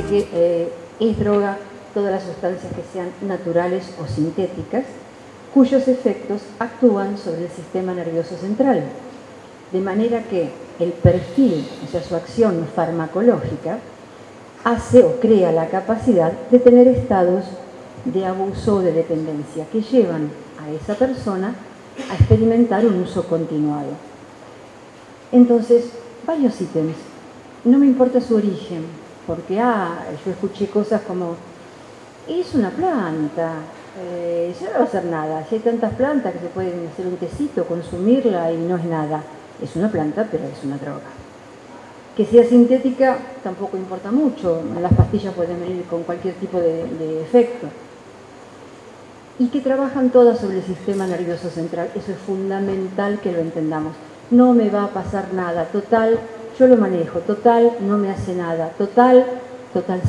dice que es droga todas las sustancias que sean naturales o sintéticas, cuyos efectos actúan sobre el sistema nervioso central. De manera que el perfil, o sea, su acción farmacológica, hace o crea la capacidad de tener estados de abuso o de dependencia que llevan a esa persona a experimentar un uso continuado. Entonces, varios ítems. No me importa su origen, porque yo escuché cosas como, es una planta, ya no va a hacer nada. Si hay tantas plantas que se pueden hacer un tecito, consumirla y no es nada. Es una planta, pero es una droga. Que sea sintética tampoco importa mucho. Las pastillas pueden venir con cualquier tipo de efecto. Y que trabajan todas sobre el sistema nervioso central. Eso es fundamental que lo entendamos. No me va a pasar nada. Total, yo lo manejo. Total, no me hace nada. Total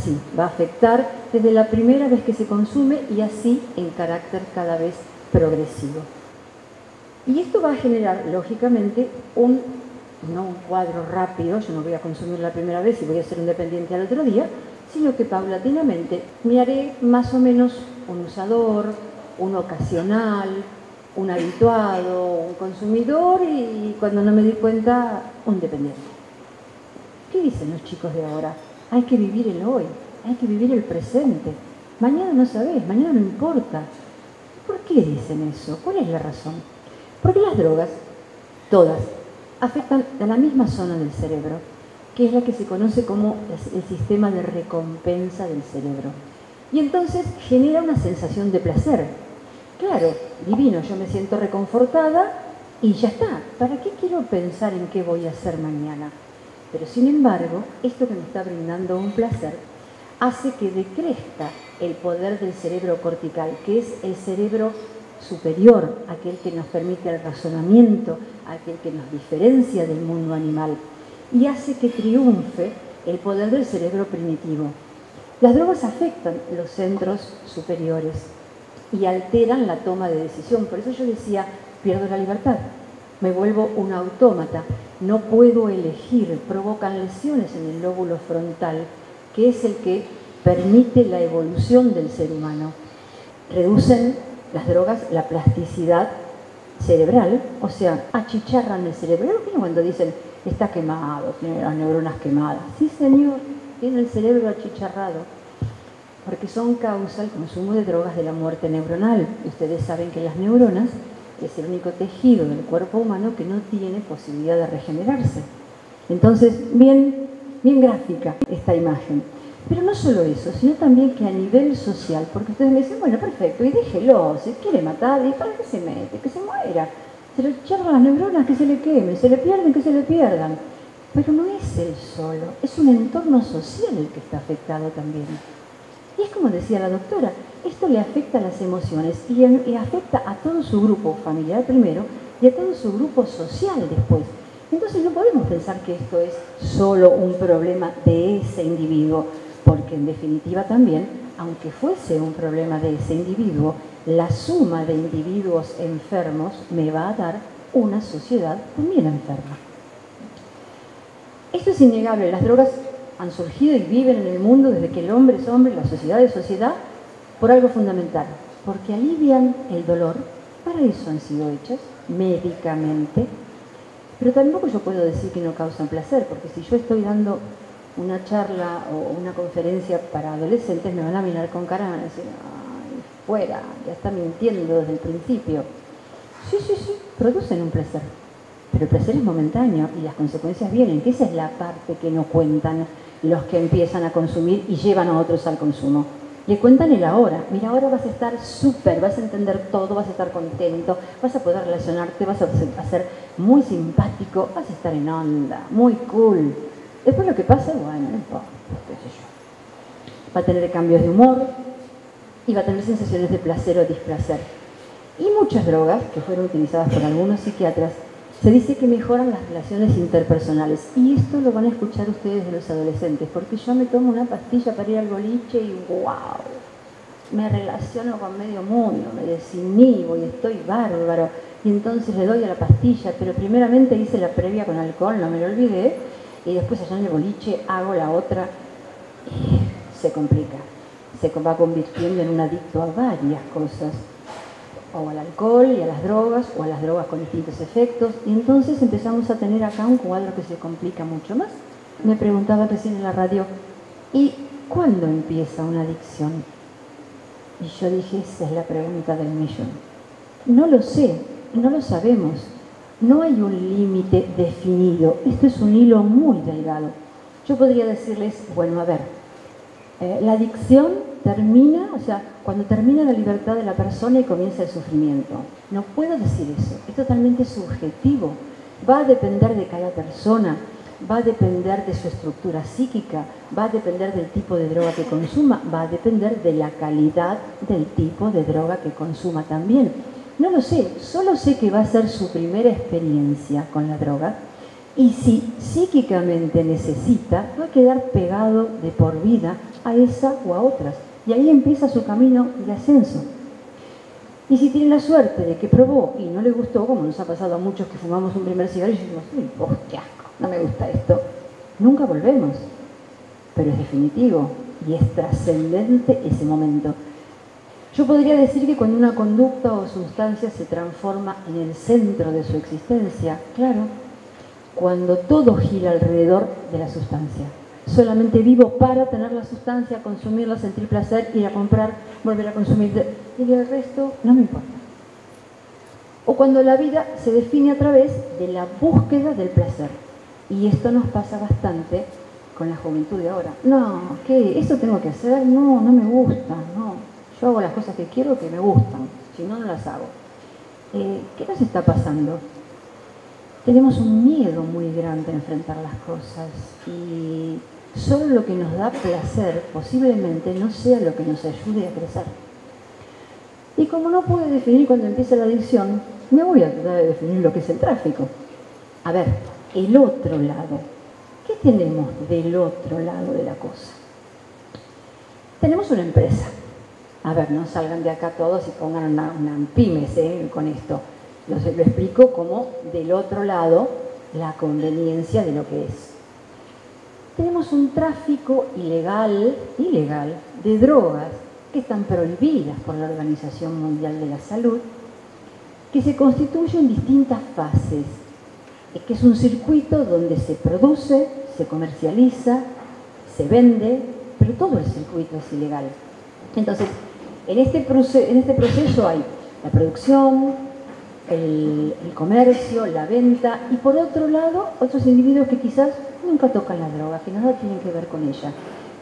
sí. Va a afectar desde la primera vez que se consume y así en carácter cada vez progresivo. Y esto va a generar, lógicamente, no un cuadro rápido, yo no voy a consumir la primera vez y voy a ser un dependiente al otro día, sino que paulatinamente me haré más o menos un usador, un ocasional, un habituado, un consumidor y cuando no me di cuenta, un dependiente. ¿Qué dicen los chicos de ahora? Hay que vivir el hoy, hay que vivir el presente. Mañana no sabés, mañana no importa. ¿Por qué dicen eso? ¿Cuál es la razón? Porque las drogas, todas, afectan a la misma zona del cerebro, que es la que se conoce como el sistema de recompensa del cerebro. Y entonces genera una sensación de placer. Claro, divino, yo me siento reconfortada y ya está. ¿Para qué quiero pensar en qué voy a hacer mañana? Pero sin embargo, esto que me está brindando un placer hace que decrezca el poder del cerebro cortical, que es el cerebro superior, aquel que nos permite el razonamiento, aquel que nos diferencia del mundo animal, y hace que triunfe el poder del cerebro primitivo. Las drogas afectan los centros superiores y alteran la toma de decisión. Por eso yo decía, pierdo la libertad, me vuelvo un autómata, no puedo elegir, provocan lesiones en el lóbulo frontal, que es el que permite la evolución del ser humano. Reducen las drogas la plasticidad cerebral, o sea, achicharran el cerebro. ¿Qué cuando dicen, está quemado, tiene las neuronas quemadas? Sí, señor, tiene el cerebro achicharrado, porque son causa el consumo de drogas de la muerte neuronal. Ustedes saben que las neuronas es el único tejido del cuerpo humano que no tiene posibilidad de regenerarse. Entonces, bien gráfica esta imagen. Pero no solo eso, sino también que a nivel social, porque ustedes me dicen, bueno, perfecto, y déjelo, si quiere matar, ¿y para qué se mete? Que se muera. Se le charlan las neuronas, que se le quemen, se le pierden, que se le pierdan. Pero no es él solo, es un entorno social el que está afectado también. Y es como decía la doctora, esto le afecta a las emociones y afecta a todo su grupo familiar primero y a todo su grupo social después. Entonces no podemos pensar que esto es solo un problema de ese individuo, porque en definitiva también, aunque fuese un problema de ese individuo, la suma de individuos enfermos me va a dar una sociedad también enferma. Esto es innegable, las drogas han surgido y viven en el mundo desde que el hombre es hombre, la sociedad es sociedad, por algo fundamental, porque alivian el dolor, para eso han sido hechas, médicamente, pero tampoco yo puedo decir que no causan placer, porque si yo estoy dando una charla o una conferencia para adolescentes, me van a mirar con cara y van a decir, ay, fuera, ya está mintiendo desde el principio. Sí, producen un placer, pero el placer es momentáneo y las consecuencias vienen, que esa es la parte que no cuentan los que empiezan a consumir y llevan a otros al consumo. Le cuentan el ahora. Mira, ahora vas a estar súper, vas a entender todo, vas a estar contento, vas a poder relacionarte, vas a ser muy simpático, vas a estar en onda, muy cool. Después lo que pasa, bueno, no importa, qué sé yo. Va a tener cambios de humor y va a tener sensaciones de placer o displacer. Y muchas drogas, que fueron utilizadas por algunos psiquiatras, se dice que mejoran las relaciones interpersonales. Y esto lo van a escuchar ustedes de los adolescentes, porque yo me tomo una pastilla para ir al boliche y ¡wow! Me relaciono con medio mundo, me desinhibo y estoy bárbaro. Y entonces le doy a la pastilla, pero primeramente hice la previa con alcohol, no me lo olvidé, y después allá en el boliche hago la otra. se complica. Se va convirtiendo en un adicto a varias cosas, o al alcohol y a las drogas, o a las drogas con distintos efectos, y entonces empezamos a tener acá un cuadro que se complica mucho más. Me preguntaba recién en la radio, ¿y cuándo empieza una adicción? Y yo dije, esa es la pregunta del millón. No lo sé, no lo sabemos. No hay un límite definido. Esto es un hilo muy delgado. Yo podría decirles, bueno, a ver, la adicción termina, o sea, cuando termina la libertad de la persona y comienza el sufrimiento. No puedo decir eso, es totalmente subjetivo. Va a depender de cada persona, va a depender de su estructura psíquica, va a depender del tipo de droga que consuma, va a depender de la calidad del tipo de droga que consuma también. No lo sé, solo sé que va a ser su primera experiencia con la droga y si psíquicamente necesita, va a quedar pegado de por vida a esa o a otras. Y ahí empieza su camino de ascenso. Y si tiene la suerte de que probó y no le gustó, como nos ha pasado a muchos que fumamos un primer cigarrillo y decimos, uy, oh, qué asco, no me gusta esto, nunca volvemos. Pero es definitivo y es trascendente ese momento. Yo podría decir que cuando una conducta o sustancia se transforma en el centro de su existencia, claro, cuando todo gira alrededor de la sustancia. Solamente vivo para tener la sustancia, consumirla, sentir placer, ir a comprar, volver a consumir, y el resto no me importa. O cuando la vida se define a través de la búsqueda del placer. Y esto nos pasa bastante con la juventud de ahora. No, ¿qué? ¿Eso tengo que hacer? No, no me gusta, no. Yo hago las cosas que quiero que me gustan, si no, no las hago. ¿Qué nos está pasando? Tenemos un miedo muy grande a enfrentar las cosas y solo lo que nos da placer posiblemente no sea lo que nos ayude a crecer. Y como no pude definir cuando empieza la adicción, me voy a tratar de definir lo que es el tráfico. A ver, el otro lado. ¿Qué tenemos del otro lado de la cosa? Tenemos una empresa. A ver, no salgan de acá todos y pongan una pymes con esto. Lo explico como del otro lado la conveniencia de lo que es. Tenemos un tráfico ilegal de drogas que están prohibidas por la Organización Mundial de la Salud, que se constituye en distintas fases, que es un circuito donde se produce, se comercializa, se vende, pero todo el circuito es ilegal. Entonces, en este proceso hay la producción, el comercio, la venta y por otro lado otros individuos que quizás nunca tocan la droga, que nada tienen que ver con ella,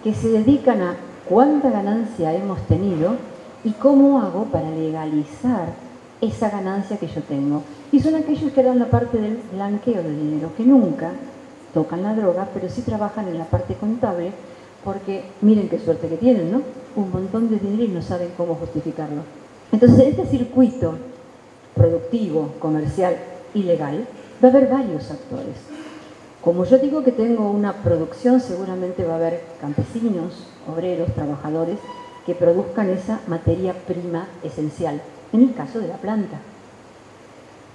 que se dedican a cuánta ganancia hemos tenido y cómo hago para legalizar esa ganancia que yo tengo. Y son aquellos que dan la parte del blanqueo del dinero, que nunca tocan la droga, pero sí trabajan en la parte contable, porque miren qué suerte que tienen, ¿no? Un montón de dinero y no saben cómo justificarlo. Entonces, en este circuito productivo, comercial y legal, va a haber varios actores. Como yo digo que tengo una producción, seguramente va a haber campesinos, obreros, trabajadores que produzcan esa materia prima esencial, en el caso de la planta.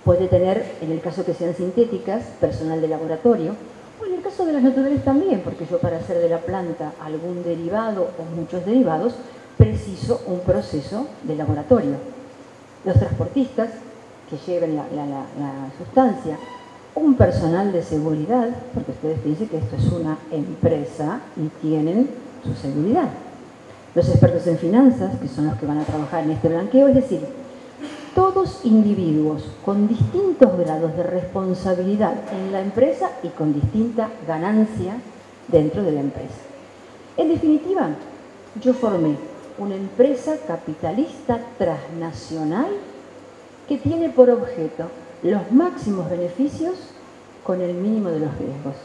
Puede tener, en el caso que sean sintéticas, personal de laboratorio, o en el caso de las naturales también, porque yo para hacer de la planta algún derivado o muchos derivados, preciso un proceso de laboratorio. Los transportistas que lleven la sustancia, un personal de seguridad, porque ustedes piensen que esto es una empresa y tienen su seguridad. Los expertos en finanzas, que son los que van a trabajar en este blanqueo, es decir, todos individuos con distintos grados de responsabilidad en la empresa y con distinta ganancia dentro de la empresa. En definitiva, yo formé una empresa capitalista transnacional que tiene por objeto los máximos beneficios con el mínimo de los riesgos.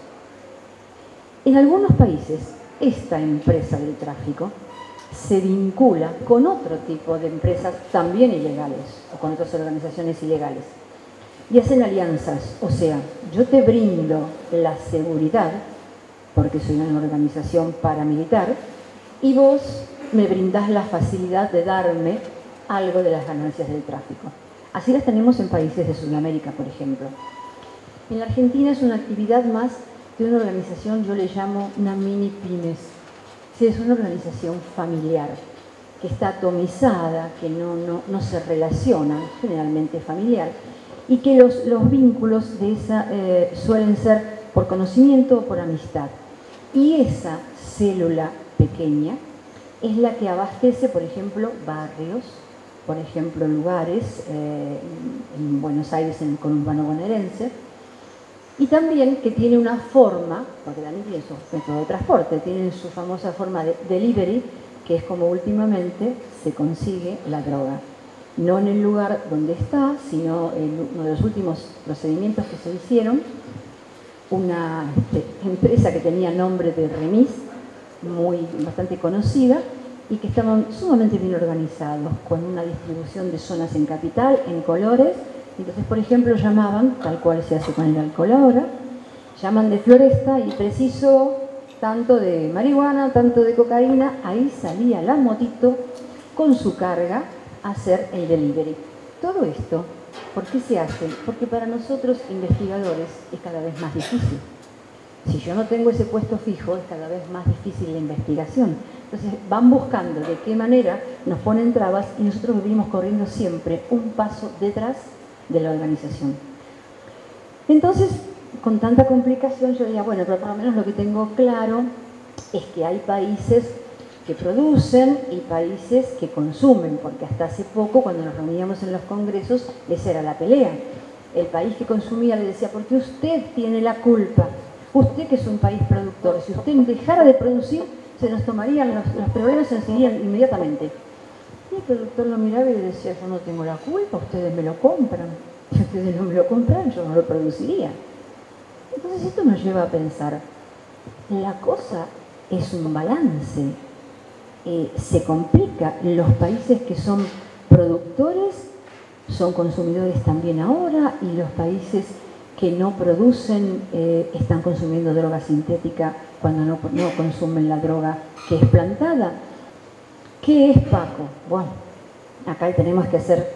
En algunos países, esta empresa del tráfico se vincula con otro tipo de empresas también ilegales o con otras organizaciones ilegales y hacen alianzas. O sea, yo te brindo la seguridad porque soy una organización paramilitar y vos me brindás la facilidad de darme algo de las ganancias del tráfico. Así las tenemos en países de Sudamérica, por ejemplo. En la Argentina es una actividad más de una organización, yo le llamo una mini pymes. si es una organización familiar, que está atomizada, que no se relaciona, generalmente familiar, y que los vínculos de esa suelen ser por conocimiento o por amistad. Y esa célula pequeña es la que abastece, por ejemplo, barrios, por ejemplo, lugares, en Buenos Aires, en el conurbano bonaerense, y también que tiene una forma, porque también tiene su método de transporte, tiene su famosa forma de delivery, que es como últimamente se consigue la droga. No en el lugar donde está, sino en uno de los últimos procedimientos que se hicieron, una empresa que tenía nombre de remis, bastante conocida, y que estaban sumamente bien organizados, con una distribución de zonas en capital, en colores. Entonces, por ejemplo, llamaban, tal cual se hace con el alcohol ahora, llaman de Floresta y preciso tanto de marihuana, tanto de cocaína, ahí salía la motito con su carga a hacer el delivery. Todo esto, ¿por qué se hace? Porque para nosotros, investigadores, es cada vez más difícil. Si yo no tengo ese puesto fijo, es cada vez más difícil la investigación. Entonces van buscando de qué manera nos ponen trabas y nosotros vivimos corriendo siempre un paso detrás de la organización. Entonces, con tanta complicación, yo diría, bueno, pero por lo menos lo que tengo claro es que hay países que producen y países que consumen, porque hasta hace poco, cuando nos reuníamos en los congresos, esa era la pelea. El país que consumía le decía, porque usted tiene la culpa, usted que es un país productor, si usted dejara de producir, se nos tomarían los problemas, se nos irían inmediatamente. Y el productor lo miraba y le decía, yo no tengo la culpa, ustedes me lo compran. Si ustedes no me lo compran, yo no lo produciría. Entonces esto nos lleva a pensar, la cosa es un balance. Se complica. Los países que son productores son consumidores también ahora, y los países que no producen están consumiendo droga sintética cuando no consumen la droga que es plantada. ¿Qué es Paco? Bueno, acá tenemos que hacer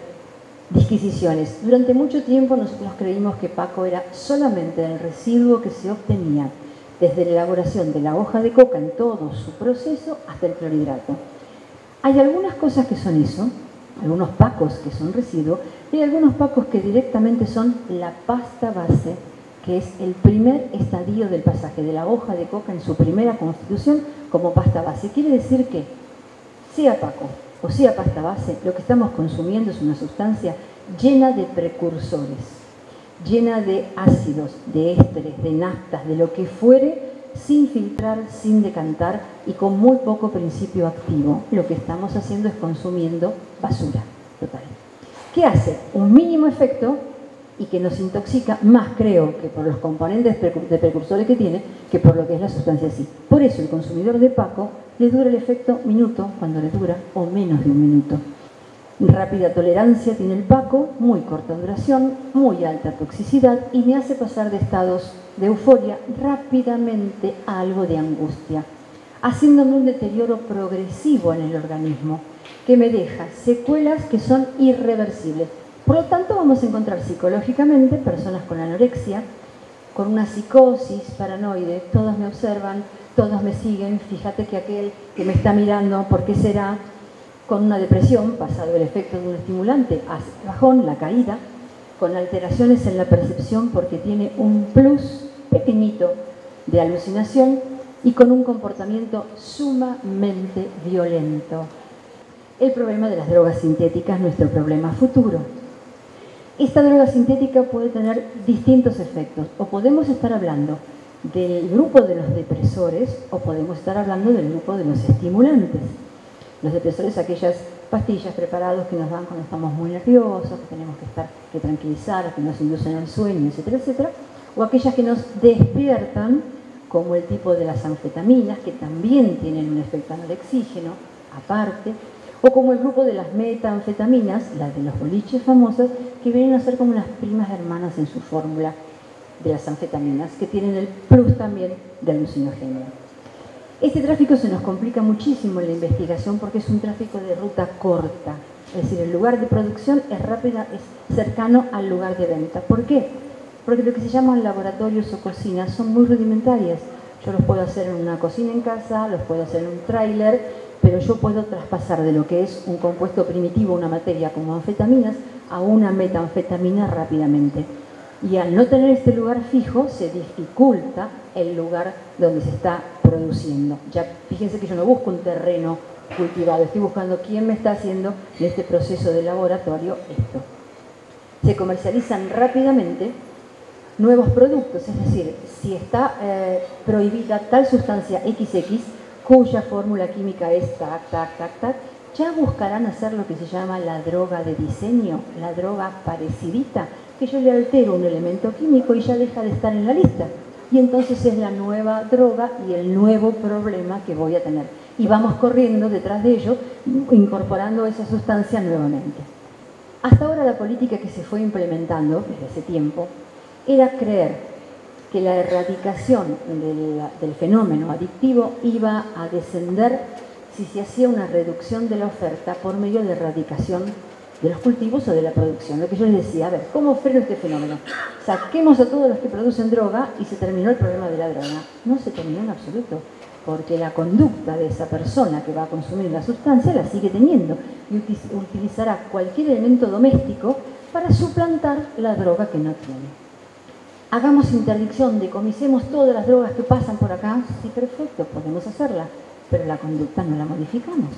disquisiciones. Durante mucho tiempo nosotros creímos que Paco era solamente el residuo que se obtenía desde la elaboración de la hoja de coca en todo su proceso hasta el clorhidrato. Hay algunas cosas que son eso, algunos pacos que son residuos, y hay algunos pacos que directamente son la pasta base, que es el primer estadio del pasaje de la hoja de coca en su primera constitución como pasta base. Quiere decir que, sea paco o sea pasta base, lo que estamos consumiendo es una sustancia llena de precursores, llena de ácidos, de ésteres, de naftas, de lo que fuere, sin filtrar, sin decantar y con muy poco principio activo. Lo que estamos haciendo es consumiendo basura total. ¿Qué hace? Un mínimo efecto y que nos intoxica más, creo, que por los componentes de precursores que tiene, que por lo que es la sustancia en sí. Por eso el consumidor de Paco le dura el efecto minuto, cuando le dura, o menos de un minuto. Rápida tolerancia tiene el Paco, muy corta duración, muy alta toxicidad y me hace pasar de estados de euforia rápidamente a algo de angustia, haciéndome un deterioro progresivo en el organismo que me deja secuelas que son irreversibles. Por lo tanto, vamos a encontrar psicológicamente personas con anorexia, con una psicosis paranoide, todos me observan, todos me siguen, fíjate que aquel que me está mirando, ¿por qué será? Con una depresión, pasado el efecto de un estimulante, hace el bajón, la caída, con alteraciones en la percepción porque tiene un plus pequeñito de alucinación y con un comportamiento sumamente violento. El problema de las drogas sintéticas es nuestro problema futuro. Esta droga sintética puede tener distintos efectos, o podemos estar hablando del grupo de los depresores o podemos estar hablando del grupo de los estimulantes. Los depresores, aquellas pastillas preparadas que nos dan cuando estamos muy nerviosos, que tenemos que tranquilizar, que nos inducen al sueño, etcétera, etcétera, o aquellas que nos despiertan, como el tipo de las anfetaminas, que también tienen un efecto anorexígeno, aparte, o como el grupo de las metanfetaminas, las de los boliches famosas, que vienen a ser como unas primas hermanas en su fórmula de las anfetaminas, que tienen el plus también de alucinogenia. Este tráfico se nos complica muchísimo en la investigación porque es un tráfico de ruta corta, es decir, el lugar de producción es rápida, es cercano al lugar de venta. ¿Por qué? Porque lo que se llaman laboratorios o cocinas son muy rudimentarias. Yo los puedo hacer en una cocina en casa, los puedo hacer en un tráiler, pero yo puedo traspasar de lo que es un compuesto primitivo, una materia como anfetaminas, a una metanfetamina rápidamente. Y al no tener este lugar fijo, se dificulta el lugar donde se está produciendo. Ya fíjense que yo no busco un terreno cultivado, estoy buscando quién me está haciendo en este proceso de laboratorio esto. Se comercializan rápidamente nuevos productos, es decir, si está prohibida tal sustancia XX, cuya fórmula química es tac, tac, tac, tac, ya buscarán hacer lo que se llama la droga de diseño, la droga parecidita, que yo le altero un elemento químico y ya deja de estar en la lista. Y entonces es la nueva droga y el nuevo problema que voy a tener. Y vamos corriendo detrás de ello, incorporando esa sustancia nuevamente. Hasta ahora la política que se fue implementando desde ese tiempo era creer que la erradicación del fenómeno adictivo iba a descender si se hacía una reducción de la oferta por medio de erradicación de los cultivos o de la producción. Lo que yo les decía, a ver, ¿cómo freno este fenómeno? Saquemos a todos los que producen droga y se terminó el problema de la droga. No se terminó en absoluto, porque la conducta de esa persona que va a consumir la sustancia la sigue teniendo y utilizará cualquier elemento doméstico para suplantar la droga que no tiene. Hagamos interdicción, decomisemos todas las drogas que pasan por acá. Sí, perfecto, podemos hacerla, pero la conducta no la modificamos.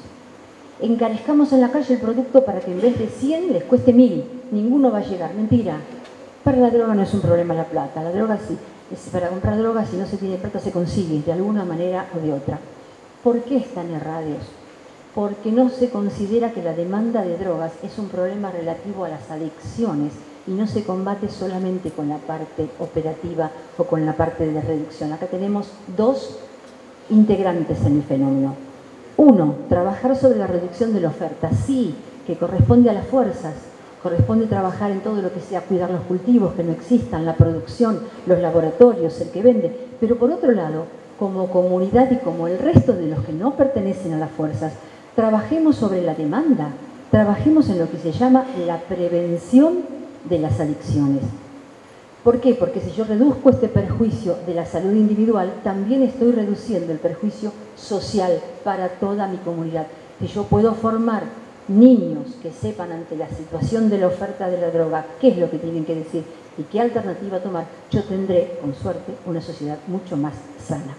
Encarezcamos en la calle el producto para que en vez de 100 les cueste 1000. Ninguno va a llegar. Mentira. Para la droga no es un problema la plata. La droga sí. Para comprar droga, si no se tiene plata, se consigue de alguna manera o de otra. ¿Por qué están errados? Porque no se considera que la demanda de drogas es un problema relativo a las adicciones y no se combate solamente con la parte operativa o con la parte de reducción. Acá tenemos dos integrantes en el fenómeno. Uno, trabajar sobre la reducción de la oferta, sí, que corresponde a las fuerzas, corresponde trabajar en todo lo que sea cuidar los cultivos, que no existan, la producción, los laboratorios, el que vende, pero por otro lado, como comunidad y como el resto de los que no pertenecen a las fuerzas, trabajemos sobre la demanda, trabajemos en lo que se llama la prevención de las adicciones. ¿Por qué? Porque si yo reduzco este perjuicio de la salud individual, también estoy reduciendo el perjuicio social para toda mi comunidad. Si yo puedo formar niños que sepan ante la situación de la oferta de la droga qué es lo que tienen que decir y qué alternativa tomar, yo tendré, con suerte, una sociedad mucho más sana.